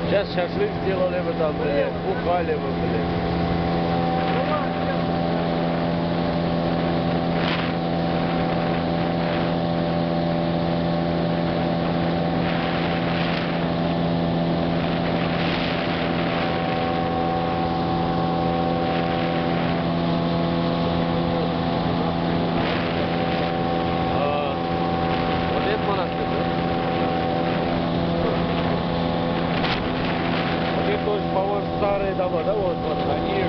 Сейчас шашлык сделали бы там, блядь, бухали бы, блядь. По-моему, старые дома, да, вот, они